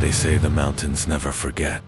They say the mountains never forget.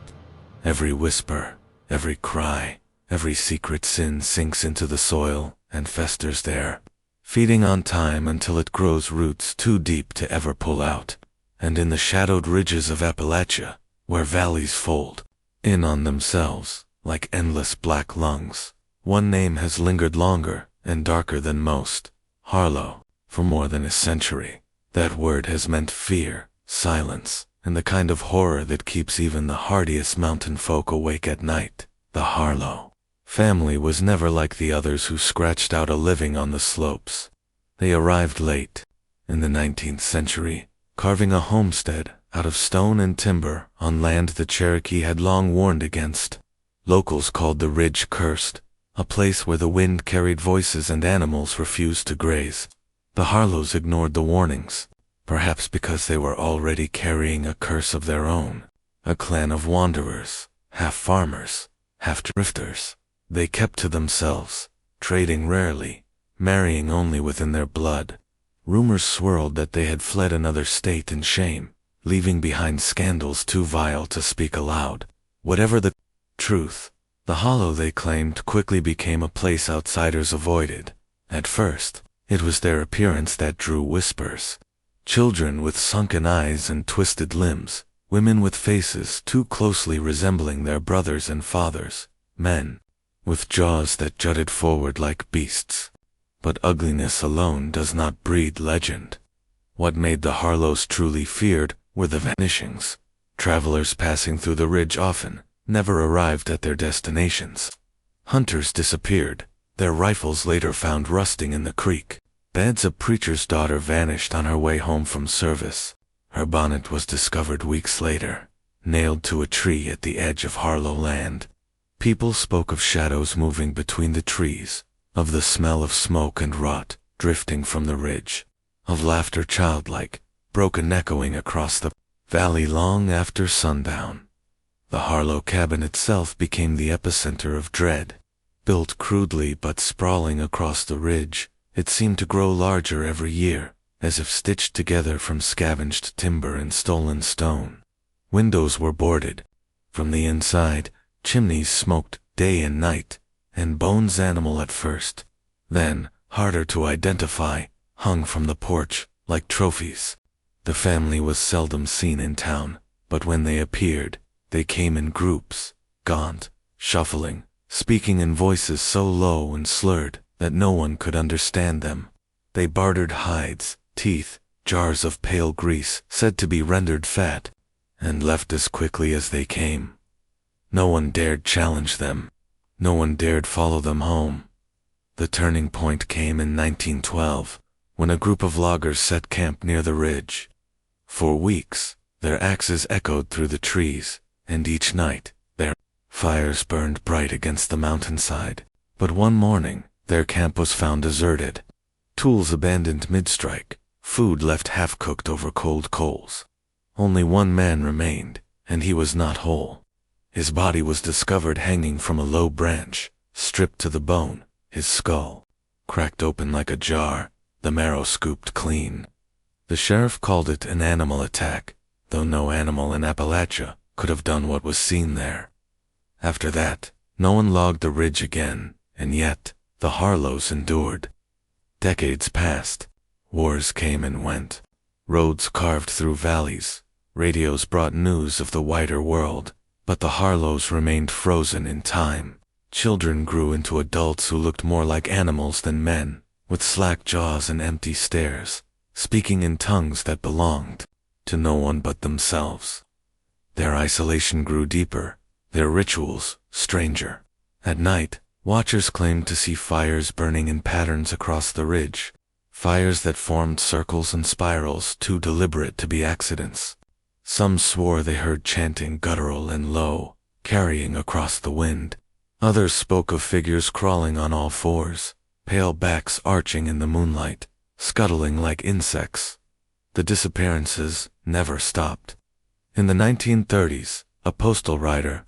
Every whisper, every cry, every secret sin sinks into the soil and festers there, feeding on time until it grows roots too deep to ever pull out. And in the shadowed ridges of Appalachia, where valleys fold in on themselves like endless black lungs, one name has lingered longer and darker than most: Harlow. For more than a century, that word has meant fear, silence, and the kind of horror that keeps even the hardiest mountain folk awake at night. The Harlow family was never like the others who scratched out a living on the slopes. They arrived late, in the 19th century, carving a homestead out of stone and timber on land the Cherokee had long warned against. Locals called the ridge cursed, a place where the wind carried voices and animals refused to graze. The Harlows ignored the warnings, perhaps because they were already carrying a curse of their own. A clan of wanderers, half farmers, half drifters. They kept to themselves, trading rarely, marrying only within their blood. Rumors swirled that they had fled another state in shame, leaving behind scandals too vile to speak aloud. Whatever the truth, the Harlow, they claimed, quickly became a place outsiders avoided. At first, it was their appearance that drew whispers. Children with sunken eyes and twisted limbs, women with faces too closely resembling their brothers and fathers, men with jaws that jutted forward like beasts. But ugliness alone does not breed legend. What made the Harlows truly feared were the vanishings. Travelers passing through the ridge often never arrived at their destinations. Hunters disappeared, their rifles later found rusting in the creek. Bed's a preacher's daughter vanished on her way home from service. Her bonnet was discovered weeks later, nailed to a tree at the edge of Harlow land. People spoke of shadows moving between the trees, of the smell of smoke and rot drifting from the ridge, of laughter childlike, broken echoing across the valley long after sundown. The Harlow cabin itself became the epicenter of dread. Built crudely but sprawling across the ridge, it seemed to grow larger every year, as if stitched together from scavenged timber and stolen stone. Windows were boarded. From the inside, chimneys smoked day and night, and Bones' animal at first, then, harder to identify, hung from the porch like trophies. The family was seldom seen in town, but when they appeared, they came in groups, gaunt, shuffling, speaking in voices so low and slurred that no one could understand them. They bartered hides, teeth, jars of pale grease said to be rendered fat, and left as quickly as they came. No one dared challenge them. No one dared follow them home. The turning point came in 1912, when a group of loggers set camp near the ridge. For weeks, their axes echoed through the trees, and each night, their fires burned bright against the mountainside. But one morning, their camp was found deserted. Tools abandoned mid-strike, food left half-cooked over cold coals. Only one man remained, and he was not whole. His body was discovered hanging from a low branch, stripped to the bone, his skull cracked open like a jar, the marrow scooped clean. The sheriff called it an animal attack, though no animal in Appalachia could have done what was seen there. After that, no one logged the ridge again, and yet, the Harlows endured. Decades passed. Wars came and went. Roads carved through valleys. Radios brought news of the wider world. But the Harlows remained frozen in time. Children grew into adults who looked more like animals than men, with slack jaws and empty stares, speaking in tongues that belonged to no one but themselves. Their isolation grew deeper, their rituals stranger. At night, watchers claimed to see fires burning in patterns across the ridge, fires that formed circles and spirals too deliberate to be accidents. Some swore they heard chanting guttural and low, carrying across the wind. Others spoke of figures crawling on all fours, pale backs arching in the moonlight, scuttling like insects. The disappearances never stopped. In the 1930s, a postal rider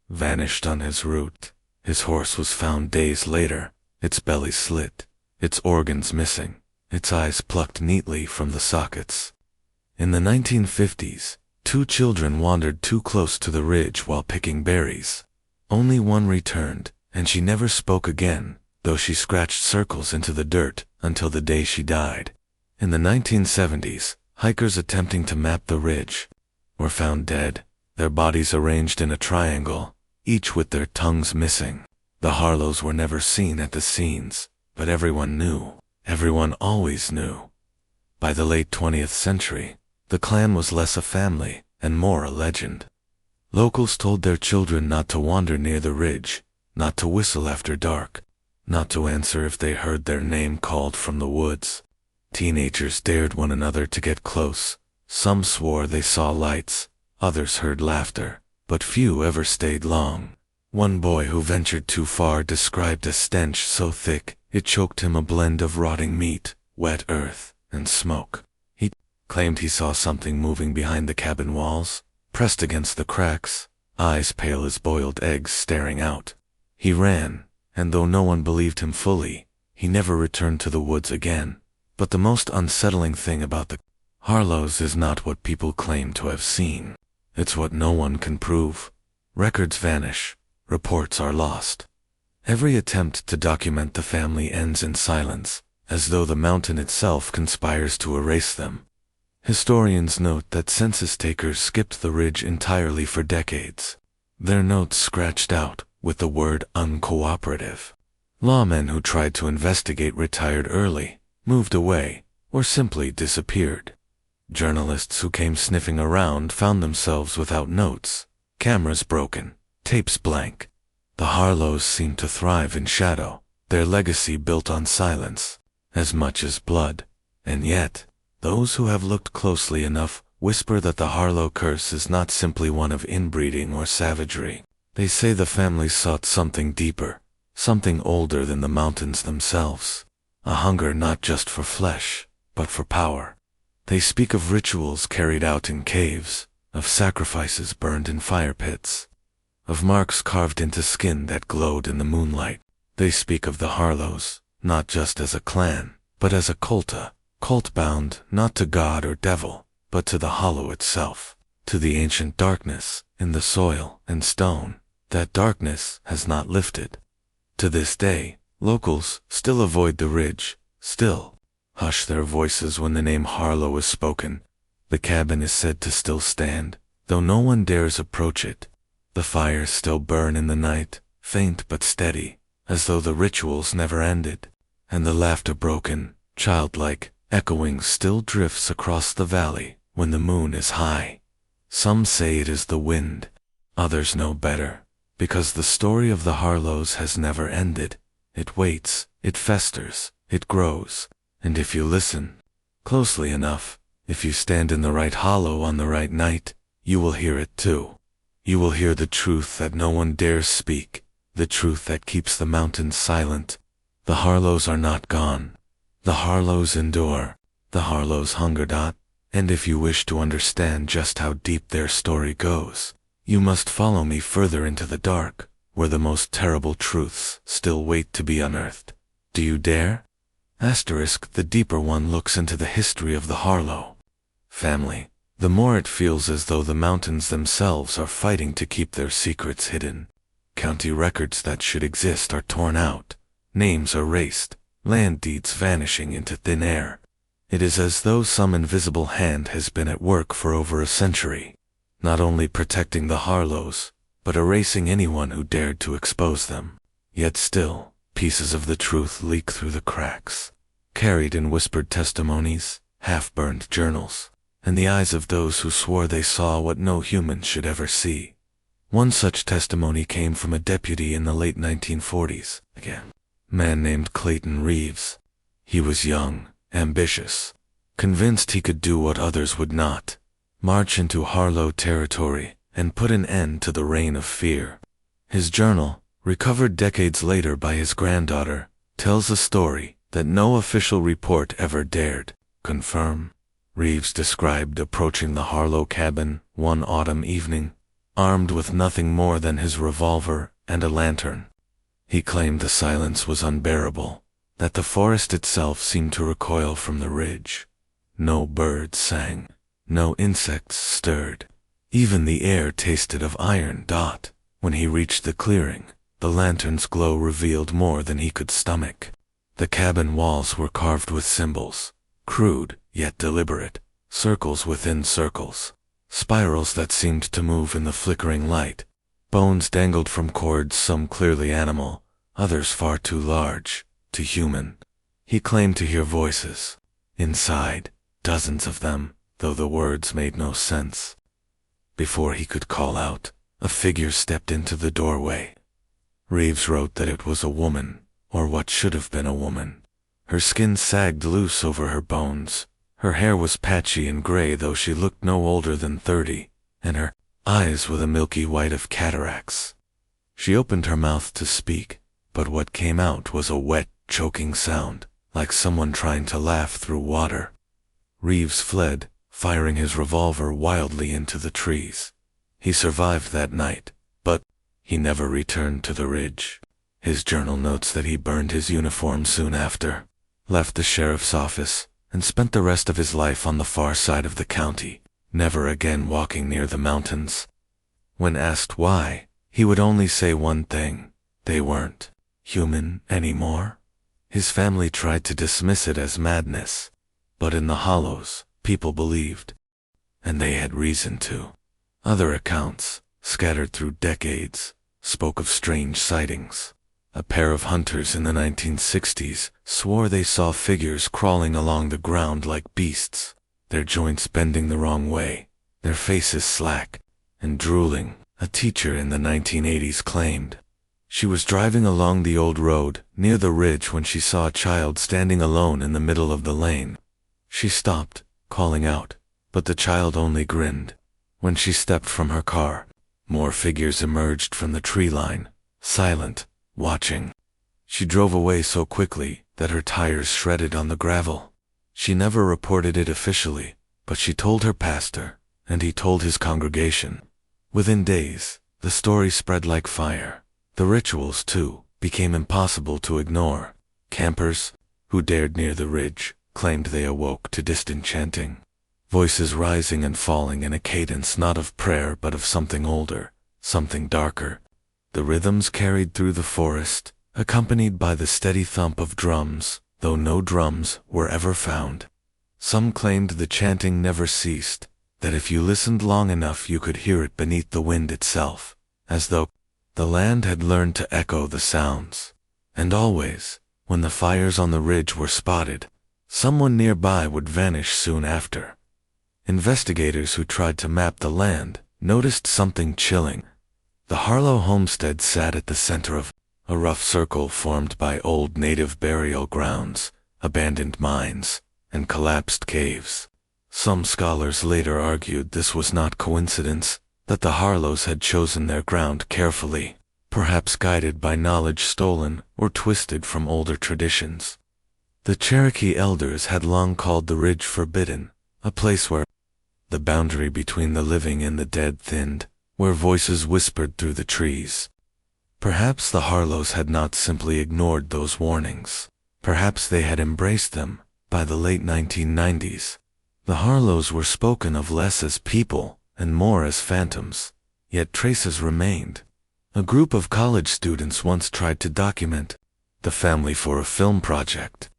vanished on his route. His horse was found days later, its belly slit, its organs missing, its eyes plucked neatly from the sockets. In the 1950s, 2 children wandered too close to the ridge while picking berries. Only one returned, and she never spoke again, though she scratched circles into the dirt until the day she died. In the 1970s, hikers attempting to map the ridge were found dead, their bodies arranged in a triangle, each with their tongues missing. The Harlows were never seen at the scenes, but everyone knew. Everyone always knew. By the late 20th century, the clan was less a family and more a legend. Locals told their children not to wander near the ridge, not to whistle after dark, not to answer if they heard their name called from the woods. Teenagers dared one another to get close. Some swore they saw lights, others heard laughter, but few ever stayed long. One boy who ventured too far described a stench so thick it choked him, a blend of rotting meat, wet earth, and smoke. He claimed he saw something moving behind the cabin walls, pressed against the cracks, eyes pale as boiled eggs staring out. He ran, and though no one believed him fully, he never returned to the woods again. But the most unsettling thing about the Harlows is not what people claim to have seen. It's what no one can prove. Records vanish. Reports are lost. Every attempt to document the family ends in silence, as though the mountain itself conspires to erase them. Historians note that census takers skipped the ridge entirely for decades. Their notes scratched out with the word uncooperative. Lawmen who tried to investigate retired early, moved away, or simply disappeared. Journalists who came sniffing around found themselves without notes, cameras broken, tapes blank. The Harlows seemed to thrive in shadow, their legacy built on silence, as much as blood. And yet, those who have looked closely enough whisper that the Harlow curse is not simply one of inbreeding or savagery. They say the family sought something deeper, something older than the mountains themselves, a hunger not just for flesh, but for power. They speak of rituals carried out in caves, of sacrifices burned in fire pits, of marks carved into skin that glowed in the moonlight. They speak of the Harlows, not just as a clan, but as a cult bound not to God or devil, but to the hollow itself, to the ancient darkness in the soil and stone. That darkness has not lifted. To this day, locals still avoid the ridge, still hush their voices when the name Harlow is spoken. The cabin is said to still stand, though no one dares approach it. The fires still burn in the night, faint but steady, as though the rituals never ended. And the laughter, broken, childlike, echoing, still drifts across the valley when the moon is high. Some say it is the wind. Others know better, because the story of the Harlows has never ended. It waits, it festers, it grows, and if you listen closely enough, if you stand in the right hollow on the right night, you will hear it too. You will hear the truth that no one dares speak, the truth that keeps the mountains silent. The Harlows are not gone. The Harlows endure. The Harlows hunger. And if you wish to understand just how deep their story goes, you must follow me further into the dark, where the most terrible truths still wait to be unearthed. Do you dare? The deeper one looks into the history of the Harlow family, the more it feels as though the mountains themselves are fighting to keep their secrets hidden. County records that should exist are torn out, names erased, land deeds vanishing into thin air. It is as though some invisible hand has been at work for over a century, not only protecting the Harlows, but erasing anyone who dared to expose them. Yet still, pieces of the truth leak through the cracks, carried in whispered testimonies, half-burned journals, and the eyes of those who swore they saw what no human should ever see. One such testimony came from a deputy in the late 1940s, a man named Clayton Reeves. He was young, ambitious, convinced he could do what others would not, march into Harlow territory and put an end to the reign of fear. His journal, recovered decades later by his granddaughter, tells a story that no official report ever dared confirm. Reeves described approaching the Harlow cabin one autumn evening, armed with nothing more than his revolver and a lantern. He claimed the silence was unbearable, that the forest itself seemed to recoil from the ridge. No birds sang, no insects stirred, Even the air tasted of iron. When he reached the clearing, the lantern's glow revealed more than he could stomach. The cabin walls were carved with symbols, crude yet deliberate, circles within circles, spirals that seemed to move in the flickering light. Bones dangled from cords, some clearly animal, others far too large, too human. He claimed to hear voices. Inside, dozens of them, though the words made no sense. Before he could call out, a figure stepped into the doorway. Reeves wrote that it was a woman, or what should have been a woman. Her skin sagged loose over her bones. Her hair was patchy and gray, though she looked no older than 30, and her eyes were the milky white of cataracts. She opened her mouth to speak, but what came out was a wet, choking sound, like someone trying to laugh through water. Reeves fled, firing his revolver wildly into the trees. He survived that night, but he never returned to the ridge. His journal notes that he burned his uniform soon after, left the sheriff's office, and spent the rest of his life on the far side of the county, never again walking near the mountains. When asked why, he would only say one thing: they weren't human anymore. His family tried to dismiss it as madness, but in the Harlows, people believed, and they had reason to. Other accounts, scattered through decades, spoke of strange sightings. A pair of hunters in the 1960s swore they saw figures crawling along the ground like beasts, their joints bending the wrong way, their faces slack and drooling. A teacher in the 1980s claimed she was driving along the old road near the ridge when she saw a child standing alone in the middle of the lane. She stopped, calling out, but the child only grinned. When she stepped from her car, more figures emerged from the tree line, silent, watching. She drove away so quickly that her tires shredded on the gravel. She never reported it officially, but she told her pastor, and he told his congregation. Within days, the story spread like fire. The rituals, too, became impossible to ignore. Campers, who dared near the ridge, claimed they awoke to distant chanting, voices rising and falling in a cadence not of prayer but of something older, something darker. The rhythms carried through the forest, accompanied by the steady thump of drums, though no drums were ever found. Some claimed the chanting never ceased, that if you listened long enough you could hear it beneath the wind itself, as though the land had learned to echo the sounds. And always, when the fires on the ridge were spotted, someone nearby would vanish soon after. Investigators who tried to map the land noticed something chilling. The Harlow homestead sat at the center of a rough circle formed by old native burial grounds, abandoned mines, and collapsed caves. Some scholars later argued this was not coincidence, that the Harlows had chosen their ground carefully, perhaps guided by knowledge stolen or twisted from older traditions. The Cherokee elders had long called the ridge forbidden, a place where the boundary between the living and the dead thinned, where voices whispered through the trees. Perhaps the Harlows had not simply ignored those warnings. Perhaps they had embraced them. By the late 1990s, the Harlows were spoken of less as people and more as phantoms, yet traces remained. A group of college students once tried to document the family for a film project.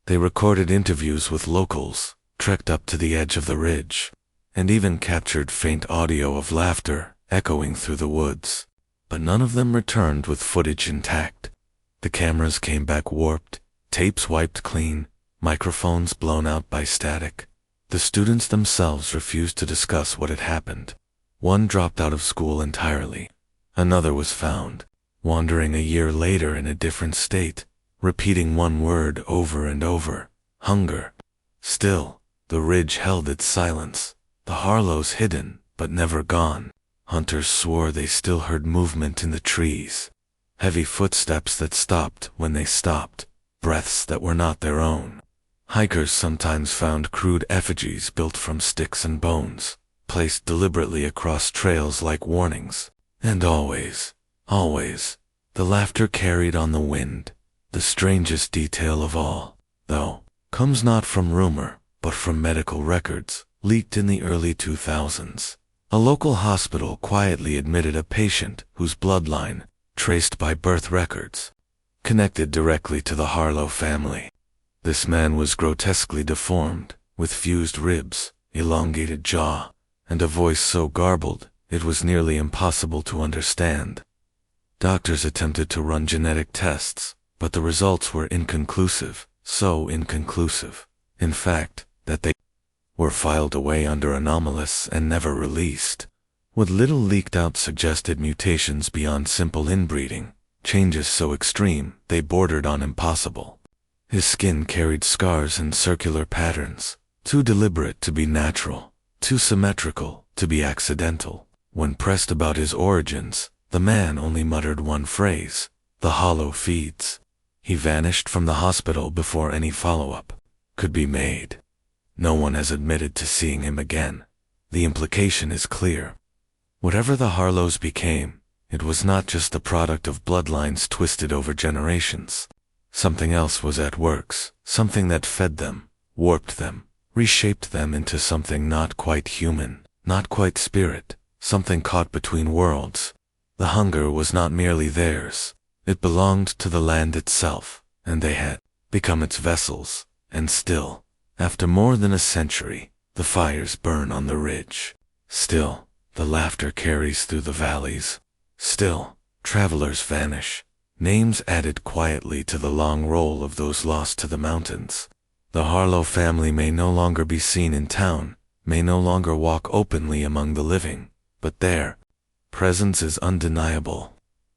They recorded interviews with locals, trekked up to the edge of the ridge, and even captured faint audio of laughter echoing through the woods. But none of them returned with footage intact. The cameras came back warped, tapes wiped clean, microphones blown out by static. The students themselves refused to discuss what had happened. One dropped out of school entirely. Another was found, wandering a year later in a different state, repeating one word over and over: hunger. Still, the ridge held its silence. The Harlows hidden, but never gone. Hunters swore they still heard movement in the trees. Heavy footsteps that stopped when they stopped, breaths that were not their own. Hikers sometimes found crude effigies built from sticks and bones, placed deliberately across trails like warnings. And always, the laughter carried on the wind. The strangest detail of all, though, comes not from rumor, but from medical records, leaked in the early 2000s. A local hospital quietly admitted a patient whose bloodline, traced by birth records, connected directly to the Harlow family. This man was grotesquely deformed, with fused ribs, elongated jaw, and a voice so garbled it was nearly impossible to understand. Doctors attempted to run genetic tests, but the results were inconclusive, so inconclusive, in fact, that they were filed away under anomalous and never released. What little leaked out suggested mutations beyond simple inbreeding, changes so extreme they bordered on impossible. His skin carried scars in circular patterns, too deliberate to be natural, too symmetrical to be accidental. When pressed about his origins, the man only muttered one phrase: "The Harlow feeds." He vanished from the hospital before any follow-up could be made. No one has admitted to seeing him again. The implication is clear. Whatever the Harlows became, it was not just the product of bloodlines twisted over generations. Something else was at work, something that fed them, warped them, reshaped them into something not quite human, not quite spirit, something caught between worlds. The hunger was not merely theirs. It belonged to the land itself, and they had become its vessels. And still, after more than a century, the fires burn on the ridge. Still, the laughter carries through the valleys. Still, travelers vanish, names added quietly to the long roll of those lost to the mountains. The Harlow family may no longer be seen in town, may no longer walk openly among the living, but their presence is undeniable.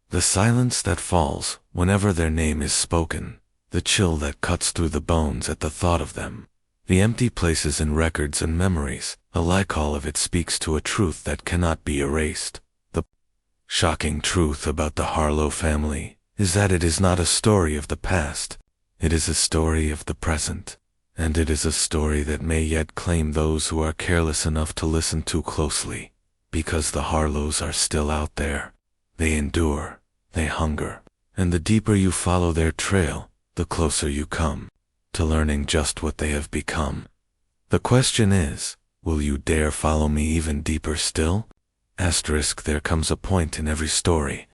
The silence that falls whenever their name is spoken, the chill that cuts through the bones at the thought of them, the empty places in records and memories, alike all of it speaks to a truth that cannot be erased. The shocking truth about the Harlow family is that it is not a story of the past, it is a story of the present, and it is a story that may yet claim those who are careless enough to listen too closely, because the Harlows are still out there. They endure, they hunger, and the deeper you follow their trail, the closer you come to learning just what they have become. The question is, will you dare follow me even deeper still? There comes a point in every story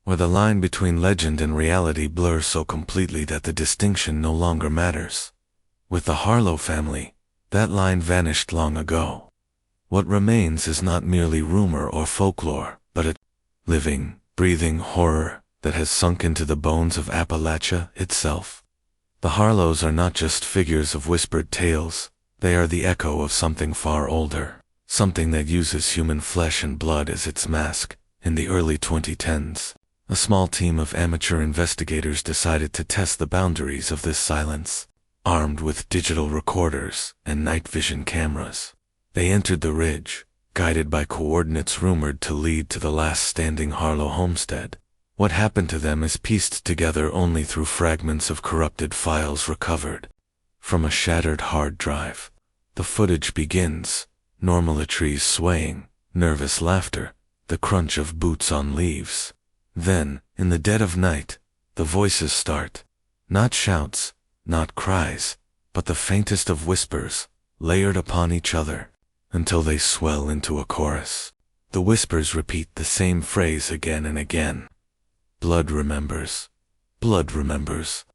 where the line between legend and reality blurs so completely that the distinction no longer matters. With the Harlow family, that line vanished long ago. What remains is not merely rumor or folklore, but a living, breathing horror that has sunk into the bones of Appalachia itself. The Harlows are not just figures of whispered tales, they are the echo of something far older, something that uses human flesh and blood as its mask. In the early 2010s, a small team of amateur investigators decided to test the boundaries of this silence. Armed with digital recorders and night vision cameras, they entered the ridge, guided by coordinates rumored to lead to the last standing Harlow homestead. What happened to them is pieced together only through fragments of corrupted files recovered from a shattered hard drive. The footage begins, normal trees swaying, nervous laughter, the crunch of boots on leaves. Then, in the dead of night, the voices start. Not shouts, not cries, but the faintest of whispers, layered upon each other, until they swell into a chorus. The whispers repeat the same phrase again and again. Blood remembers. Blood remembers.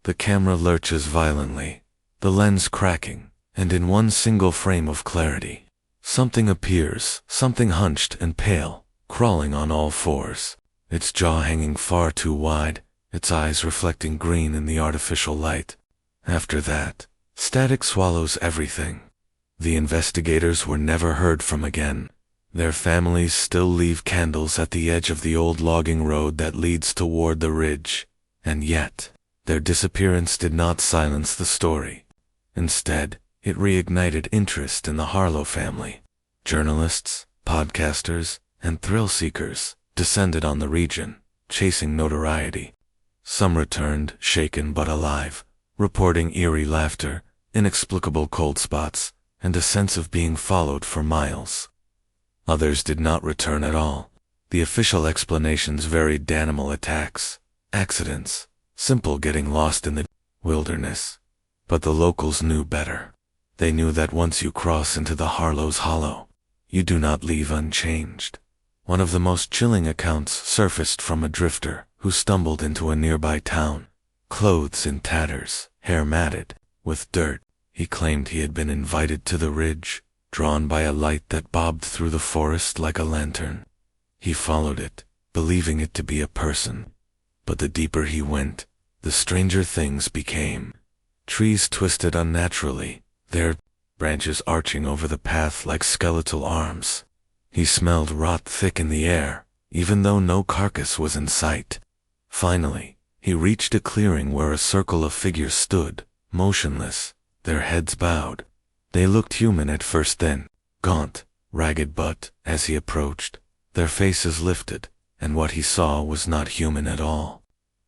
The camera lurches violently, the lens cracking, and in one single frame of clarity, something appears, something hunched and pale, crawling on all fours, its jaw hanging far too wide, its eyes reflecting green in the artificial light. After that, static swallows everything. The investigators were never heard from again. Their families still leave candles at the edge of the old logging road that leads toward the ridge, and yet, their disappearance did not silence the story. Instead, it reignited interest in the Harlow family. Journalists, podcasters, and thrill-seekers descended on the region, chasing notoriety. Some returned, shaken but alive, reporting eerie laughter, inexplicable cold spots, and a sense of being followed for miles. Others did not return at all. The official explanations varied: animal attacks, accidents, simple getting lost in the wilderness. But the locals knew better. They knew that once you cross into the Harlow's Hollow, you do not leave unchanged. One of the most chilling accounts surfaced from a drifter who stumbled into a nearby town, clothes in tatters, hair matted with dirt. He claimed he had been invited to the ridge, drawn by a light that bobbed through the forest like a lantern. He followed it, believing it to be a person. But the deeper he went, the stranger things became. Trees twisted unnaturally, their branches arching over the path like skeletal arms. He smelled rot thick in the air, even though no carcass was in sight. Finally, he reached a clearing where a circle of figures stood, motionless, their heads bowed. They looked human at first, then gaunt, ragged, but as he approached, their faces lifted, and what he saw was not human at all.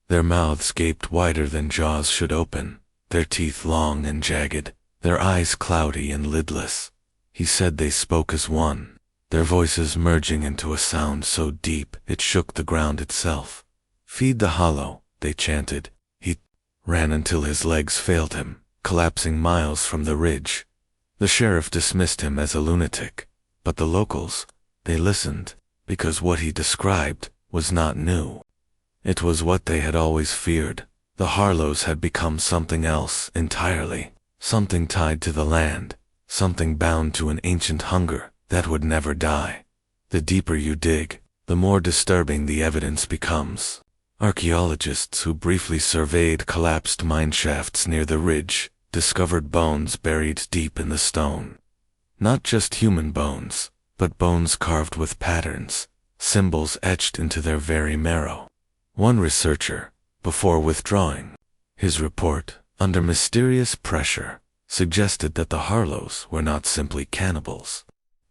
Their mouths gaped wider than jaws should open, their teeth long and jagged, their eyes cloudy and lidless. He said they spoke as one, their voices merging into a sound so deep it shook the ground itself. "Feed the hollow," they chanted. He ran until his legs failed him, collapsing miles from the ridge. The sheriff dismissed him as a lunatic, but the locals, they listened, because what he described was not new. It was what they had always feared. The Harlows had become something else entirely, something tied to the land, something bound to an ancient hunger that would never die. The deeper you dig, the more disturbing the evidence becomes. Archaeologists who briefly surveyed collapsed mine shafts near the ridge discovered bones buried deep in the stone. Not just human bones, but bones carved with patterns, symbols etched into their very marrow. One researcher, before withdrawing his report, under mysterious pressure, suggested that the Harlows were not simply cannibals.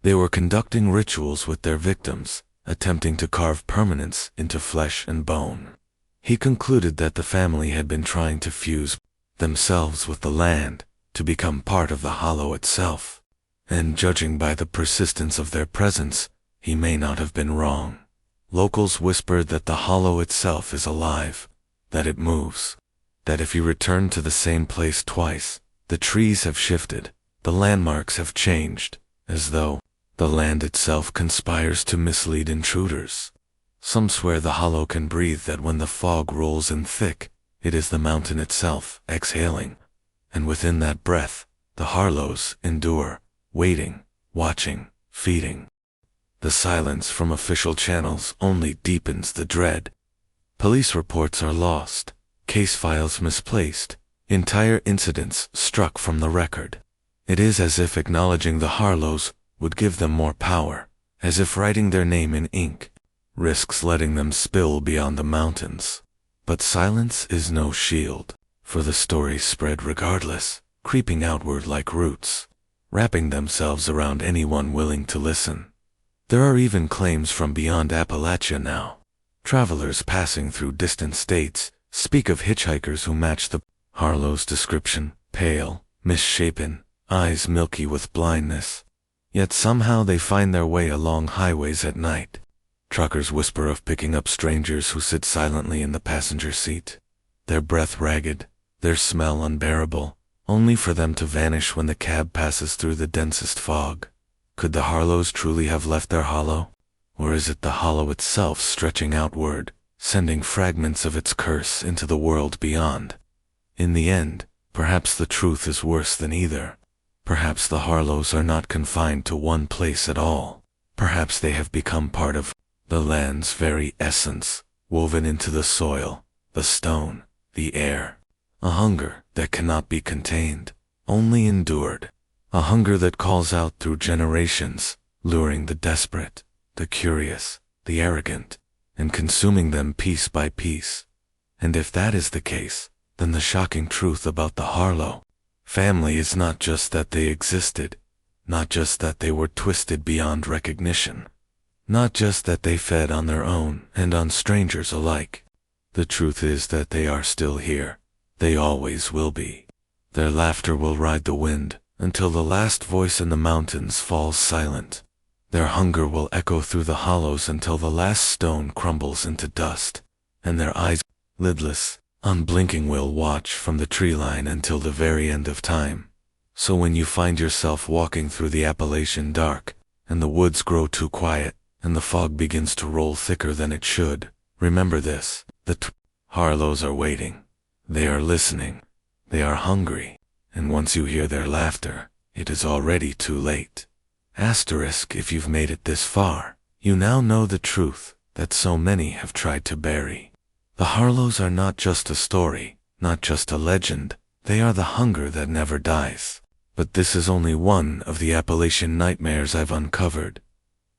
They were conducting rituals with their victims, attempting to carve permanence into flesh and bone. He concluded that the family had been trying to fuse themselves with the land, to become part of the hollow itself. And judging by the persistence of their presence, he may not have been wrong. Locals whispered that the hollow itself is alive, that it moves, that if you return to the same place twice, the trees have shifted, the landmarks have changed, as though the land itself conspires to mislead intruders. Some swear the hollow can breathe, that when the fog rolls in thick, it is the mountain itself exhaling, and within that breath, the Harlows endure, waiting, watching, feeding. The silence from official channels only deepens the dread. Police reports are lost, case files misplaced, entire incidents struck from the record. It is as if acknowledging the Harlows would give them more power, as if writing their name in ink risks letting them spill beyond the mountains. But silence is no shield, for the stories spread regardless, creeping outward like roots, wrapping themselves around anyone willing to listen. There are even claims from beyond Appalachia now. Travelers passing through distant states speak of hitchhikers who match the Harlow's description: pale, misshapen, eyes milky with blindness. Yet somehow they find their way along highways at night. Truckers whisper of picking up strangers who sit silently in the passenger seat, their breath ragged, their smell unbearable, only for them to vanish when the cab passes through the densest fog. Could the Harlows truly have left their hollow? Or is it the hollow itself stretching outward, sending fragments of its curse into the world beyond? In the end, perhaps the truth is worse than either. Perhaps the Harlows are not confined to one place at all. Perhaps they have become part of the land's very essence, woven into the soil, the stone, the air. A hunger that cannot be contained, only endured. A hunger that calls out through generations, luring the desperate, the curious, the arrogant, and consuming them piece by piece. And if that is the case, then the shocking truth about the Harlow family is not just that they existed, not just that they were twisted beyond recognition, not just that they fed on their own and on strangers alike. The truth is that they are still here. They always will be. Their laughter will ride the wind until the last voice in the mountains falls silent. Their hunger will echo through the hollows until the last stone crumbles into dust, and their eyes, lidless, unblinking, will watch from the tree line until the very end of time. So when you find yourself walking through the Appalachian dark, and the woods grow too quiet, and the fog begins to roll thicker than it should, remember this: the Harlows are waiting. They are listening. They are hungry. And once you hear their laughter, it is already too late. Asterisk, if you've made it this far, you now know the truth that so many have tried to bury. The Harlows are not just a story, not just a legend. They are the hunger that never dies. But this is only one of the Appalachian nightmares I've uncovered.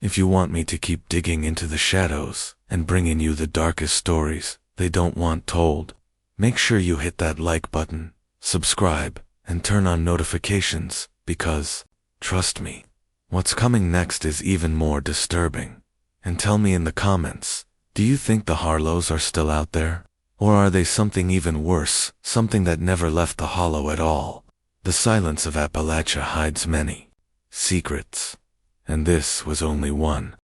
If you want me to keep digging into the shadows and bringing you the darkest stories they don't want told, make sure you hit that like button, subscribe, and turn on notifications, because, trust me, what's coming next is even more disturbing. And tell me in the comments, do you think the Harlows are still out there? Or are they something even worse, something that never left the hollow at all? The silence of Appalachia hides many secrets, and this was only one.